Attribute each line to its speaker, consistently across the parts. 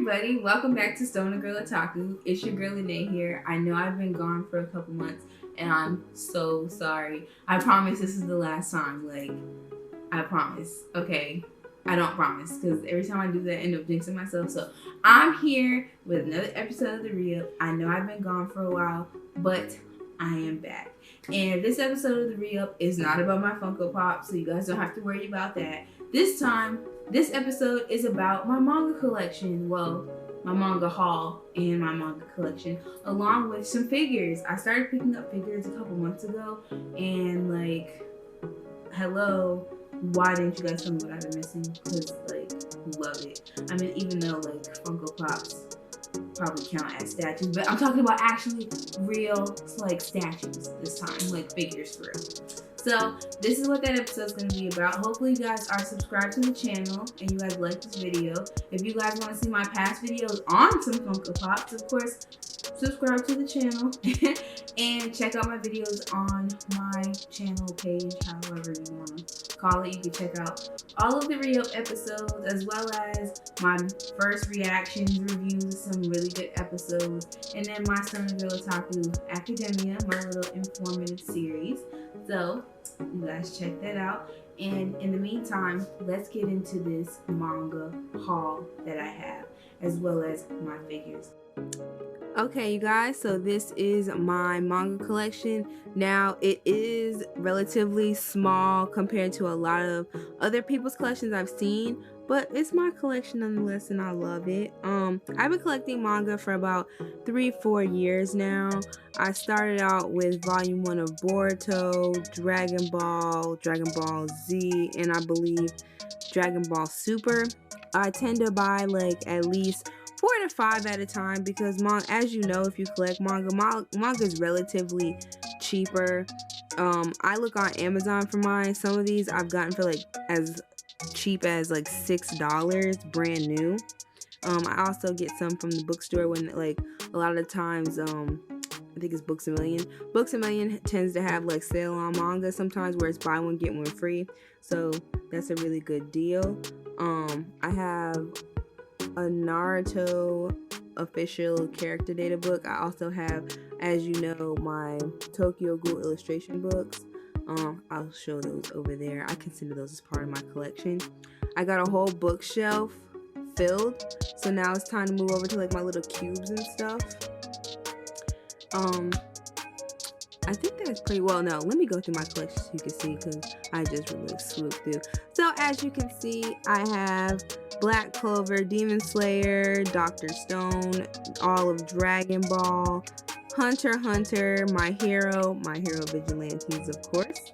Speaker 1: everybody, welcome back to Stoner Girl Otaku. It's your girl Lene here. I know I've been gone for a couple months and I'm so sorry. I promise this is the last time, I promise, okay? I don't promise because every time I do that I end up jinxing myself. So I'm here with another episode of the RYUK. I know I've been gone for a while, but I am back. And this episode of the RYUK is not about my Funko Pop, so you guys don't have to worry about that. This episode is about my manga collection. Well, my manga haul and my manga collection, along with some figures. I started picking up figures a couple months ago, and hello, why didn't you guys tell me what I've been missing? Because love it. I mean, even though Funko Pops probably count as statues, but I'm talking about actually real statues this time, figures for real. So this is what that episode is going to be about. Hopefully you guys are subscribed to the channel and you guys like this video. If you guys want to see my past videos on some Funko Pops, of course, subscribe to the channel and check out my videos on my channel page, however you want to call it. You can check out all of the RYUK episodes as well as my first reactions, reviews, some really good episodes, and then my Stoner Girl Otaku Academia, my little informative series. So you guys check that out. And in the meantime, let's get into this manga haul that I have, as well as my figures. Okay, you guys, so this is my manga collection. Now, it is relatively small compared to a lot of other people's collections I've seen, but it's my collection nonetheless, and I love it. I've been collecting manga for about 3-4 years now. I started out with volume 1 of Boruto, Dragon Ball Z, and I believe Dragon Ball Super. I tend to buy at least 4 to 5 at a time because as you know, if you collect manga is relatively cheaper. I look on Amazon for mine. Some of these I've gotten for as cheap as $6 brand new. I also get some from the bookstore when a lot of the times I think it's Books A Million. Books A Million tends to have sale on manga sometimes where it's buy one get one free. So that's a really good deal. I have a Naruto official character data book. I also have, as you know, my Tokyo Ghoul illustration books. I'll show those over there. I consider those as part of my collection. I got a whole bookshelf filled, so now it's time to move over to my little cubes and stuff. I think that's pretty well. No, let me go through my collection so you can see, because I just really swooped through. So as you can see, I have Black Clover, Demon Slayer, Dr. Stone, all of Dragon Ball, Hunter x Hunter, My Hero Vigilantes, of course.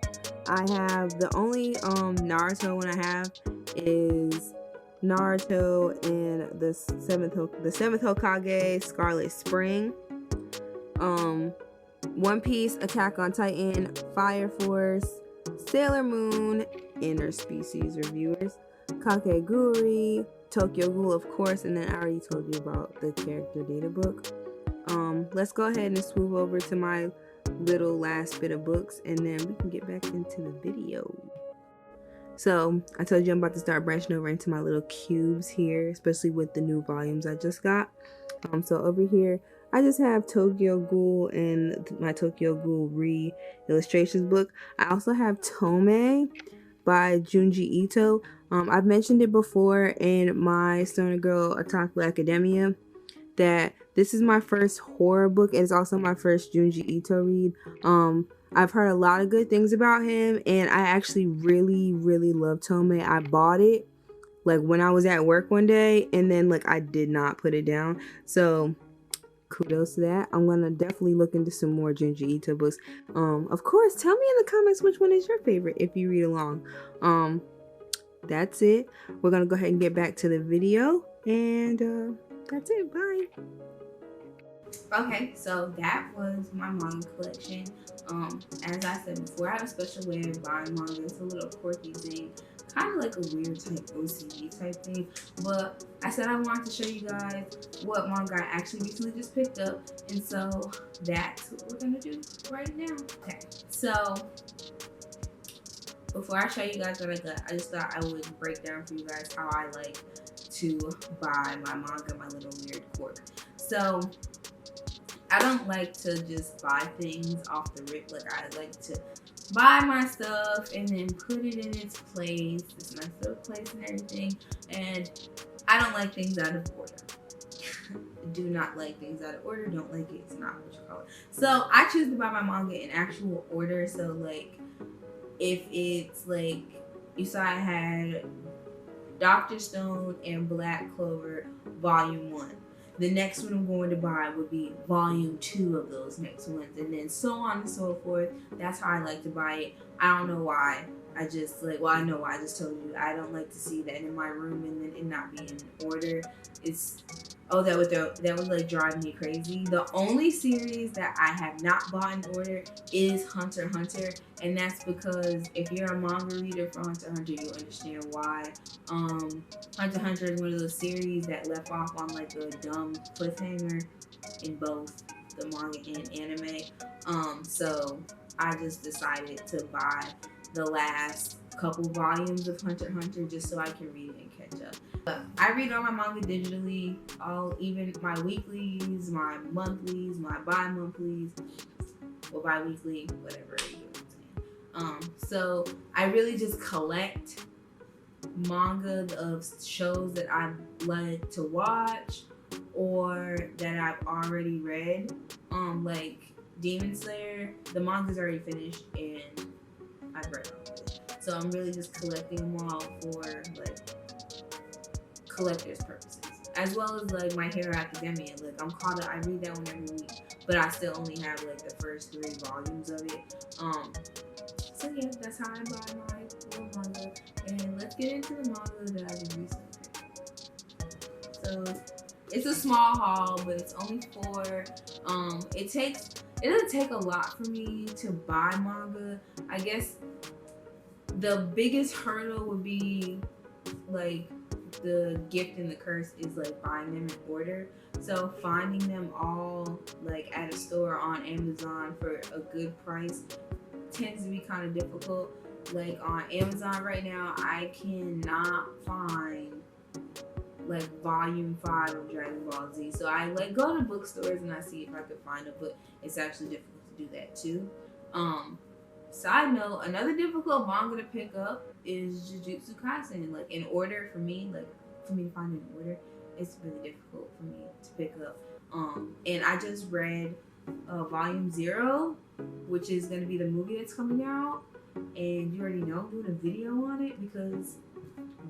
Speaker 1: I have the only Naruto one I have is Naruto and the seventh Hokage, Scarlet Spring. One Piece, Attack on Titan, Fire Force, Sailor Moon, Interspecies Reviewers, Kakegurui, Tokyo Ghoul, of course, and then I already told you about the character data book. Let's go ahead and swoop over to my little last bit of books, and then we can get back into the video. So I told you I'm about to start branching over into my little cubes here, especially with the new volumes I just got. So over here, I just have Tokyo Ghoul and my Tokyo Ghoul illustrations book. I also have Tome by Junji Ito. I've mentioned it before in my Stoner Girl Otaku Academia that this is my first horror book. It's also my first Junji Ito read. I've heard a lot of good things about him, and I actually really, really love Tome. I bought it when I was at work one day, and then I did not put it down. So kudos to that. I'm gonna definitely look into some more Junji Ito books. Of course, tell me in the comments which one is your favorite if you read along. That's it. We're gonna go ahead and get back to the video, and that's it. Bye. Okay, so that was my manga collection. As I said before, I have a special way of buying manga. It's a little quirky thing, kind of a weird type OCD type thing, but I said I wanted to show you guys what manga I actually recently just picked up, and so that's what we're gonna do right now. Okay, so before I show you guys what I got, I just thought I would break down for you guys how I like to buy my manga, my little weird quirk. So I don't like to just buy things off the rip. Like, I like to buy my stuff and then put it in its place, its nice little place and everything. And I don't like things out of order. Do not like things out of order. Don't like it. It's not what you call it. So I choose to buy my manga in actual order. So like, if it's like, you saw I had Dr. Stone and Black Clover Volume 1. The next one I'm going to buy would be Volume 2 of those next ones, and then so on and so forth. That's how I like to buy it. I don't know why. I just like, well, I know why. I just told you. I don't like to see that in my room and then it not be in order. It's, oh, that would like drive me crazy. The only series that I have not bought in order is Hunter x Hunter, and that's because if you're a manga reader for Hunter x Hunter, you'll understand why. Hunter x Hunter is one of those series that left off on like a dumb cliffhanger in both the manga and anime. So I just decided to buy the last couple volumes of Hunter x Hunter just so I can read it and catch up. But I read all my manga digitally, even my weeklies, my monthlies, my bi-monthlies, or bi-weekly, whatever you know what I'm saying. So I really just collect manga of shows that I like to watch or that I've already read. Like Demon Slayer, the manga's already finished and I've read all of it. So I'm really just collecting them all for like collector's purposes. As well as like My Hero Academia. Like I'm caught up, I read that one every week, but I still only have like the first 3 volumes of it. So yeah, that's how I buy my little manga. And let's get into the manga that I just recently read. So it's a small haul, but it's only 4. It doesn't take a lot for me to buy manga. I guess the biggest hurdle would be like the gift and the curse is like buying them in order. So finding them all like at a store on Amazon for a good price tends to be kind of difficult. Like on Amazon right now, I cannot find like volume 5 of Dragon Ball Z. So I like go to bookstores and I see if I could find it, but it's actually difficult to do that too. Side note, another difficult manga to pick up is Jujutsu Kaisen. Like in order for me to find it in order, it's really difficult for me to pick up. And I just read Volume 0, which is going to be the movie that's coming out. And you already know I'm doing a video on it because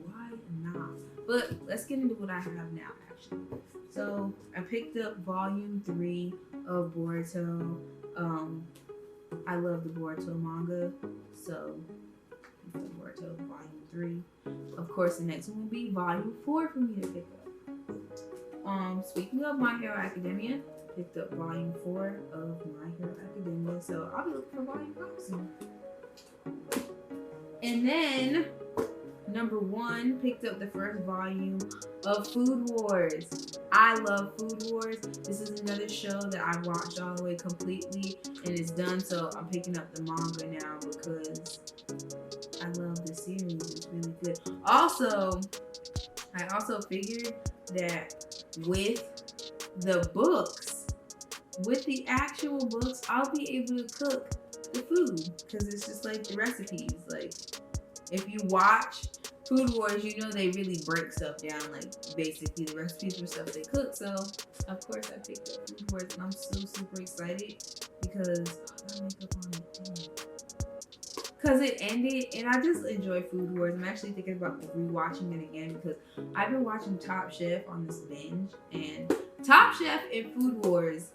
Speaker 1: why not? But let's get into what I have now, actually. So I picked up Volume 3 of Boruto. I love the Boruto manga, so Boruto Volume 3. Of course, the next one will be Volume 4 for me to pick up. Speaking of My Hero Academia, picked up Volume 4 of My Hero Academia, so I'll be looking for Volume 5 soon. And then, number 1, picked up the first volume of Food Wars. I love Food Wars. This is another show that I watched all the way completely and it's done, so I'm picking up the manga now because I love the series. It's really good. Also, I also figured that with the books, with the actual books, I'll be able to cook the food because it's just like the recipes. Like if you watch Food Wars, you know they really break stuff down, like basically the recipes for stuff they cook. So of course I picked up Food Wars and I'm so super excited because I got makeup on it. Because it ended and I just enjoy Food Wars. I'm actually thinking about rewatching it again because I've been watching Top Chef on this binge, and Top Chef and Food Wars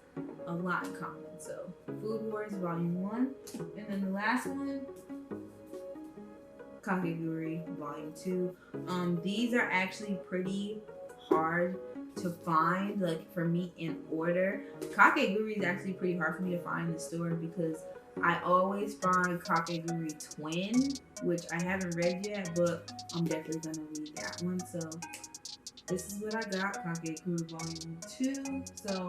Speaker 1: a lot in common. So Food Wars Volume 1, and then the last one, Kakegurui Volume 2. These are actually pretty hard to find, like for me in order. Kakegurui is actually pretty hard for me to find in the store because I always find Kakegurui Twin, which I haven't read yet, but I'm definitely gonna read that one. So this is what I got, Kakegurui Volume 2. So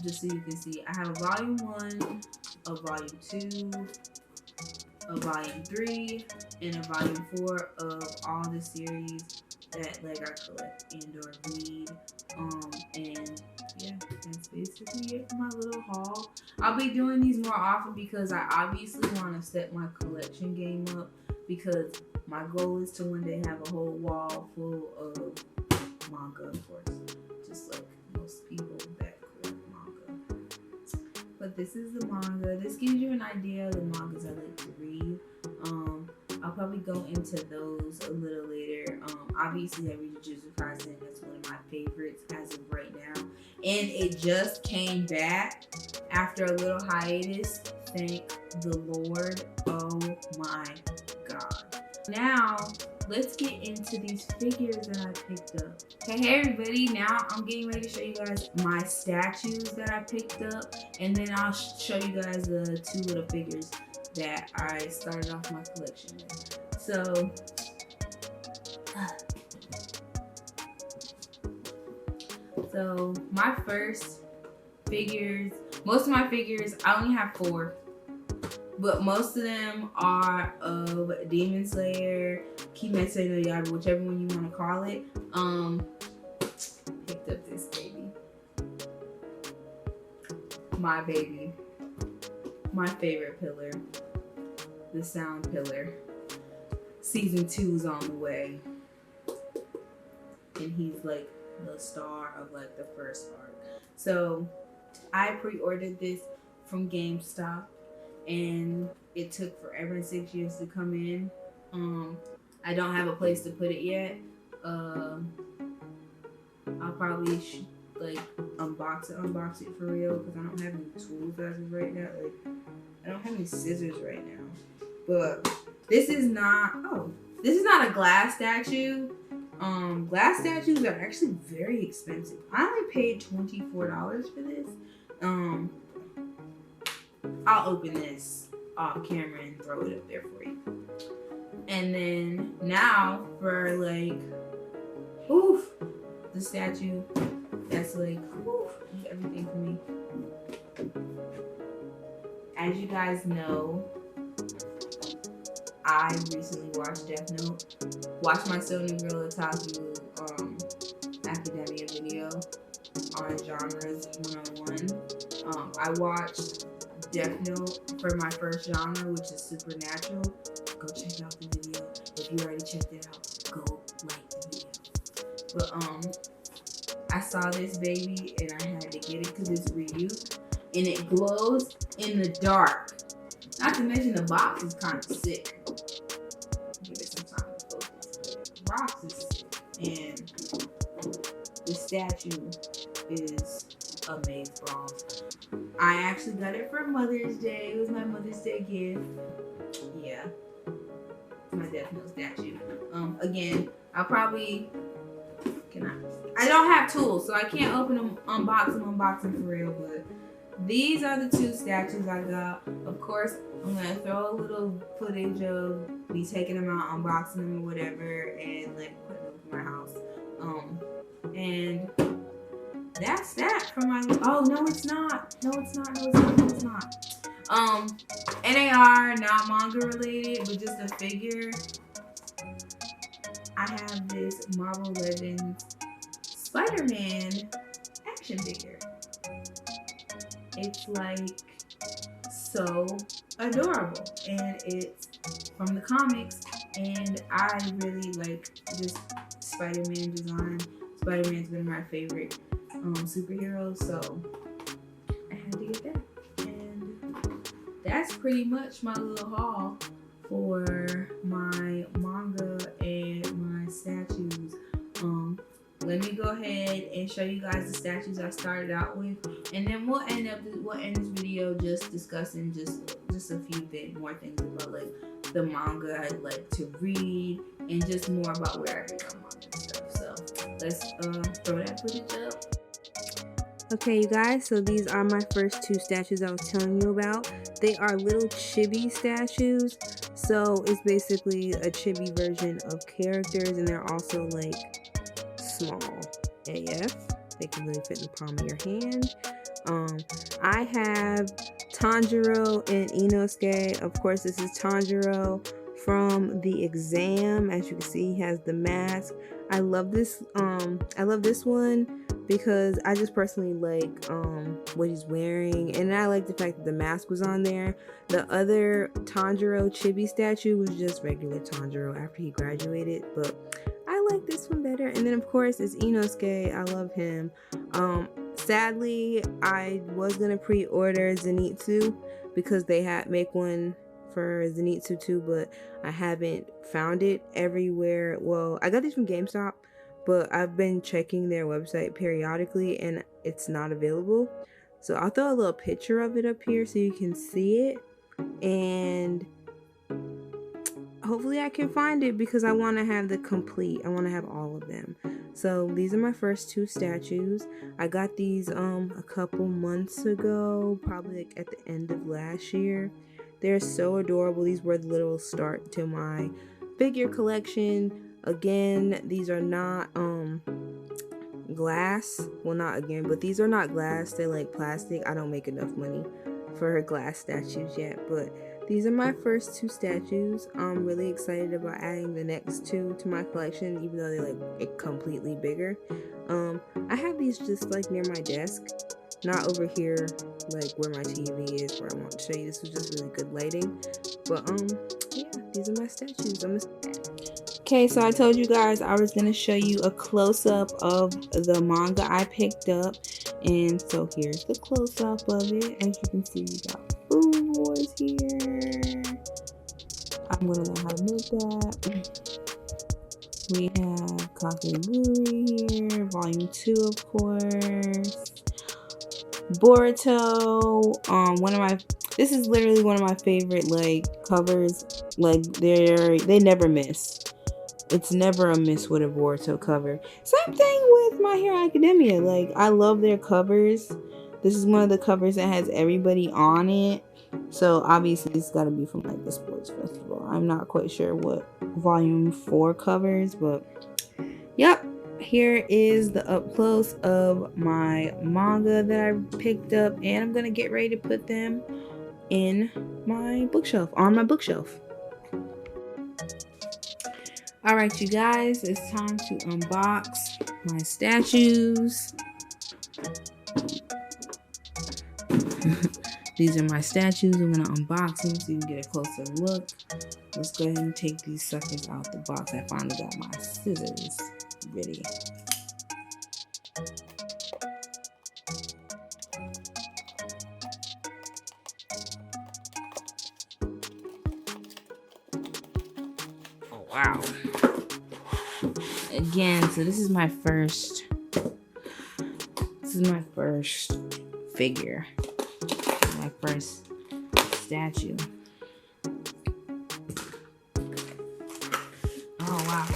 Speaker 1: just so you can see, I have a Volume 1, a Volume 2, a Volume 3, and a Volume 4 of all the series that like I collect and or read. And yeah, that's basically it for my little haul. I'll be doing these more often because I obviously want to set my collection game up, because my goal is to one day have a whole wall full of manga, of course, just like most people that collect manga. But this is the manga. This gives you an idea of the mangas I like to read. I'll probably go into those a little later. Obviously, I read Jujutsu Kaisen. That's one of my favorites as of right now. And it just came back after a little hiatus. Thank the Lord. Oh my God. Now, let's get into these figures that I picked up. Hey everybody, now I'm getting ready to show you guys my statues that I picked up. And then I'll show you guys the two little figures that I started off my collection with. So my first figures, most of my figures, I only have 4, but most of them are of Demon Slayer, Kimetsu no Yaiba, whichever one you want to call it. Picked up this baby, my favorite pillar, the sound pillar. Season 2 is on the way, and he's like the star of like the first arc. So I pre-ordered this from GameStop, and it took forever and 6 years to come in. I don't have a place to put it yet. I'll probably like unbox it for real, because I don't have any tools as of right now. Like, I don't have any scissors right now. But this is not a glass statue. Glass statues are actually very expensive. I only paid $24 for this. I'll open this off camera and throw it up there for you. And then now for like, the statue that's like, everything for me. As you guys know, I recently watched Death Note. Watched my Sony Girl Otaku academia video on genres 101. I watched Death Note for my first genre, which is supernatural. Go check out the video. If you already checked it out, go like the video. But I saw this baby and I had to get it because it's RYUK and it glows in the dark. Not to mention the box is kind of sick. Give it some time to focus. The box is sick, and the statue is amazing. I actually got it for Mother's Day. It was my Mother's Day gift. Yeah, my Death Note statue. Again, I'll probably I don't have tools, so I can't open them, unbox them for real. But these are the 2 statues I got. Of course, I'm gonna throw a little footage of me taking them out, unboxing them or whatever, and like putting them in my house. And that's that for my. Oh no, it's not. No, it's not. NAR, not manga related, but just a figure. I have this Marvel Legends Spider-Man action figure. It's like so adorable, and it's from the comics, and I really like this Spider-Man design. Spider-Man's been my favorite superhero, so I had to get that. And that's pretty much my little haul for my manga and my statues. Let me go ahead and show you guys the statues I started out with, and then we'll end this video just discussing just a few more things about like the manga I like to read, and just more about where I get my manga and stuff. So let's throw that footage up. Okay, you guys, so these are my first 2 statues I was telling you about. They are little chibi statues, so it's basically a chibi version of characters, and they're also like small AF. They can really fit in the palm of your hand. I have Tanjiro and Inosuke. Of course, this is Tanjiro from the exam. As you can see, he has the mask. I love this one because I just personally like what he's wearing, and I like the fact that the mask was on there. The other Tanjiro Chibi statue was just regular Tanjiro after he graduated, but I like this one better. And then of course it's Inosuke. I love him. Sadly, I was gonna pre-order Zenitsu because they make one for Zenitsu too, but I haven't found it everywhere. Well, I got these from GameStop, but I've been checking their website periodically and it's not available. So I'll throw a little picture of it up here so you can see it, and hopefully I can find it because I want to have the complete. I want to have all of them. So these are my first two statues. I got these a couple months ago, probably like at the end of last year. They're so adorable. These were the literal start to my figure collection. Again, these are not glass. Well, not again, but these are not glass. They're like plastic. I don't make enough money for glass statues yet, but these are my first two statues. I'm really excited about adding the next two to my collection, even though they're like completely bigger. I have these just like near my desk, not over here like where my TV is, where I want to show you. This was just really good lighting. But yeah, these are my statues. Okay, so I told you guys I was gonna show you a close-up of the manga I picked up, and so here's the close-up of it. As you can see, we got Food Wars here. I'm gonna learn how to make that. We have Kakegurui here, volume 2, of course. Boruto, this is literally one of my favorite like covers. Like they never miss. It's never a miss with a Boruto cover. Same thing with My Hero Academia. Like, I love their covers. This is one of the covers that has everybody on it. So obviously it's got to be from like the sports festival. I'm not quite sure what volume 4 covers, but yep. Here is the up close of my manga that I picked up, and I'm gonna get ready to put them in my bookshelf, on my bookshelf. Alright, you guys, it's time to unbox my statues. These are my statues. I'm gonna unbox them so you can get a closer look. Let's go ahead and take these suckers out the box. I finally got my scissors ready. Oh wow. Again, so this is my first figure. My first statue. Oh wow.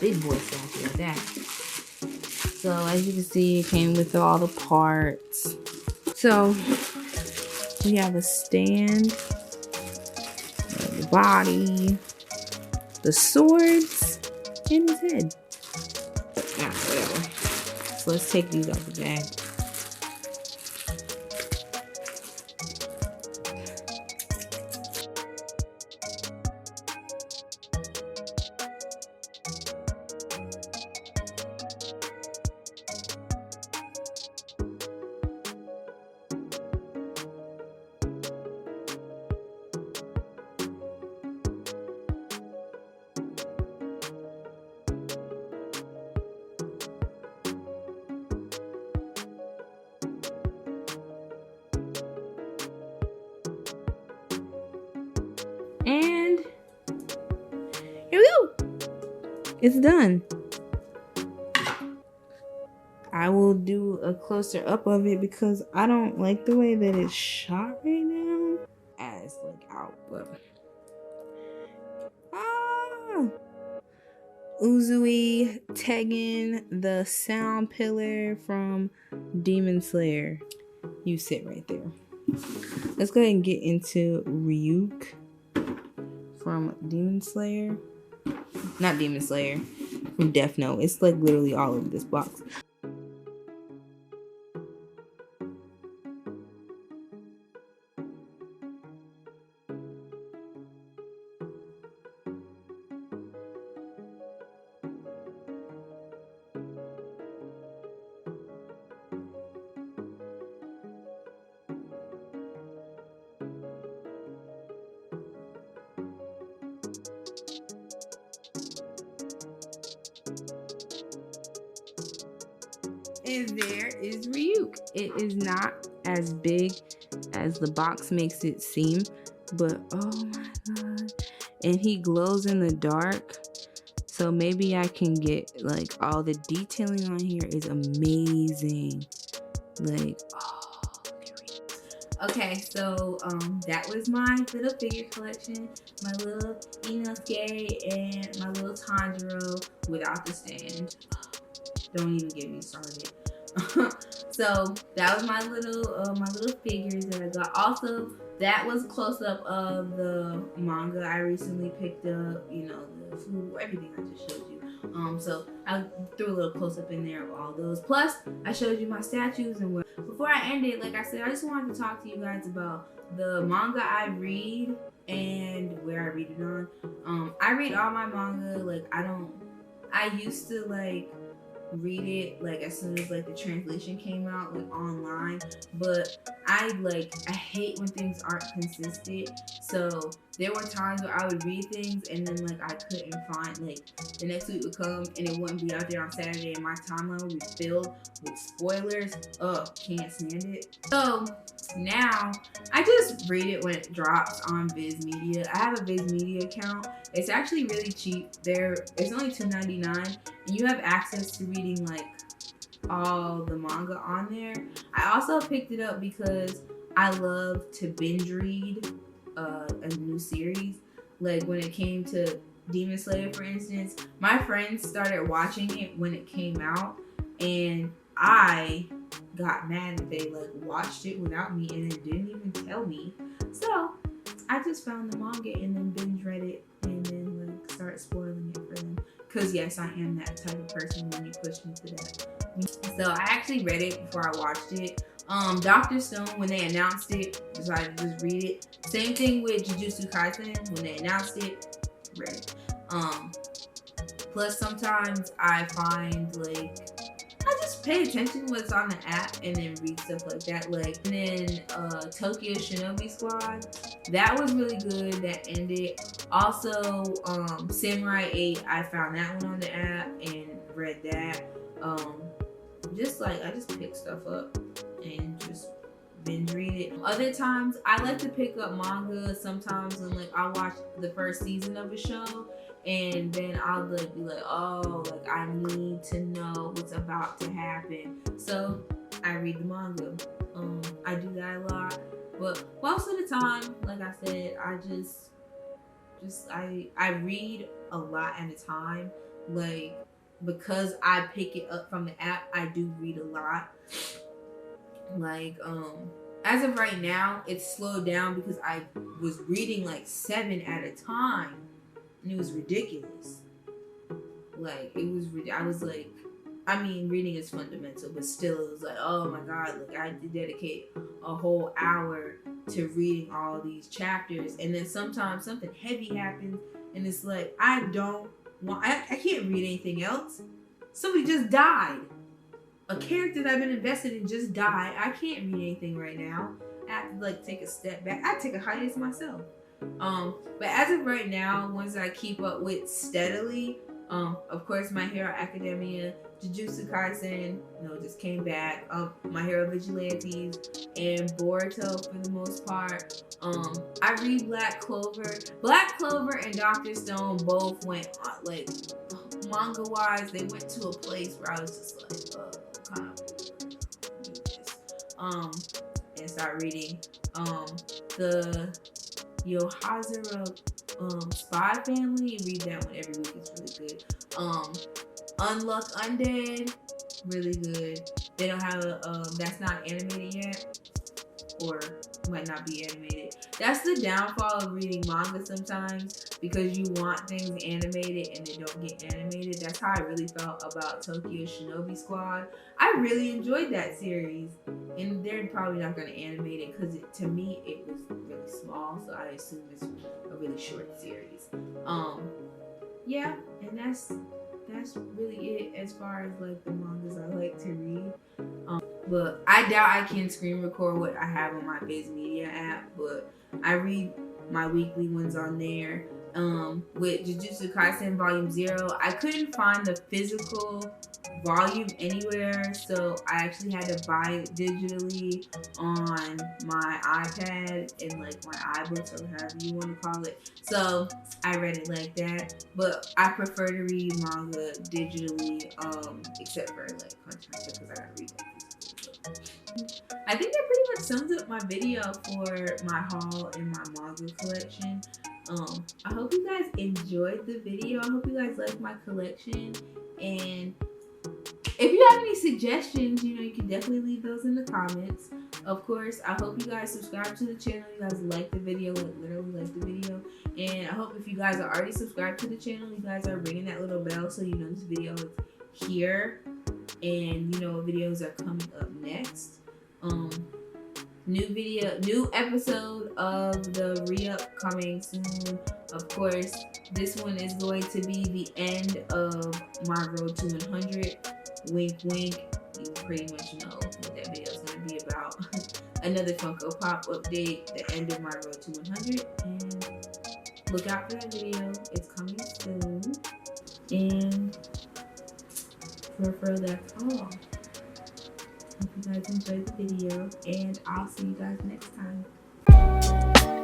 Speaker 1: Big boy statue like that. So as you can see, it came with all the parts. So we have a stand, the body, the swords, and his head. Yeah, whatever. So let's take these out the bag. And here we go. It's done. I will do a closer up of it because I don't like the way that it's shot right now. As like out, but Uzui Tegan, the sound pillar from Demon Slayer. You sit right there. Let's go ahead and get into RYUK from Demon Slayer. Not Demon Slayer, from Death Note. It's like literally all over this box. And there is RYUK. It is not as big as the box makes it seem, but oh my god. And he glows in the dark. So maybe I can get like all the detailing on here is amazing. Like, oh, okay, so that was my little figure collection, my little Inosuke and my little Tanjiro without the stand. Don't even get me started. So that was my little figures that I got. Also, that was close up of the manga I recently picked up. You know, the food, everything I just showed you. So I threw a little close up in there of all those. Plus, I showed you my statues and what. Before I end it, like I said, I just wanted to talk to you guys about the manga I read and where I read it on. I read all my manga. Like I used to like read it like as soon as like the translation came out like online, but I hate when things aren't consistent. So there were times where I would read things and then like I couldn't find, like the next week would come and it wouldn't be out there on Saturday and my timeline would be filled with spoilers. Can't stand it. So now I just read it when it drops on Viz Media. I have a Viz Media account. It's actually really cheap. It's only $2.99 and you have access to reading like all the manga on there. I also picked it up because I love to binge read a new series. Like when it came to Demon Slayer, for instance, my friends started watching it when it came out and I got mad that they like watched it without me and then didn't even tell me. So I just found the manga and then binge read it and then like start spoiling it for them. Cause yes, I am that type of person when you push me to that. So I actually read it before I watched it. Dr. Stone, when they announced it, decided to just read it. Same thing with Jujutsu Kaisen, when they announced it, read it. Plus sometimes I find like I just pay attention to what's on the app and then read stuff like that. Like, and then Tokyo Shinobi Squad, that was really good. That ended. Also, Samurai 8, I found that one on the app and read that. I just pick stuff up and just binge read it. Other times, I like to pick up manga. Sometimes when like I watch the first season of a show. And then I'll like be like, oh, like I need to know what's about to happen. So I read the manga. I do that a lot. But most of the time, like I said, I read a lot at a time. Like because I pick it up from the app, I do read a lot. Like as of right now, it's slowed down because I was reading like 7 at a time. And it was ridiculous. Like, I was like, I mean, reading is fundamental, but still, it was like, oh my god, like, I had to dedicate a whole hour to reading all these chapters. And then sometimes something heavy happens, and it's like, I can't read anything else. Somebody just died. A character that I've been invested in just died. I can't read anything right now. I have to, like, take a step back. I take a hiatus myself. But as of right now, ones that I keep up with steadily, of course, My Hero Academia, Jujutsu Kaisen, just came back, My Hero Vigilantes, and Boruto for the most part. I read Black Clover. Black Clover and Dr. Stone both went, like, manga-wise, they went to a place where I was just like, kind of do this. And start reading, the Yohazura Spy Family. Read that one every week. It's really good. Unluck Undead, really good. They don't have that's not animated yet, or might not be animated. That's the downfall of reading manga sometimes, because you want things animated and they don't get animated. That's how I really felt about Tokyo Shinobi Squad. I really enjoyed that series, and they're probably not going to animate it because to me it was really small, so I assume it's a really short series. Yeah, and that's really it as far as like the mangas I like to read. But I doubt I can screen record what I have on my Viz Media app, but I read my weekly ones on there. With Jujutsu Kaisen Volume 0, I couldn't find the physical volume anywhere, so I actually had to buy it digitally on my iPad and like my iBooks or however you want to call it. So I read it like that, but I prefer to read manga digitally, except for like content because I gotta read that. I think that pretty much sums up my video for my haul and my manga collection. I hope you guys enjoyed the video. I hope you guys like my collection, and if you have any suggestions, you can definitely leave those in the comments. Of course, I hope you guys subscribe to the channel. You guys like the video, like literally like the video. And I hope if you guys are already subscribed to the channel, you guys are ringing that little bell so you know this video is here and you know what videos are coming up next. New episode of the RYUK coming soon. Of course, this one is going to be the end of my road to 100. Wink, wink. You pretty much know what that video is going to be about. Another Funko Pop update, the end of my road to 100. And look out for that video. It's coming soon. And for that's all. Hope you guys enjoyed the video, and I'll see you guys next time.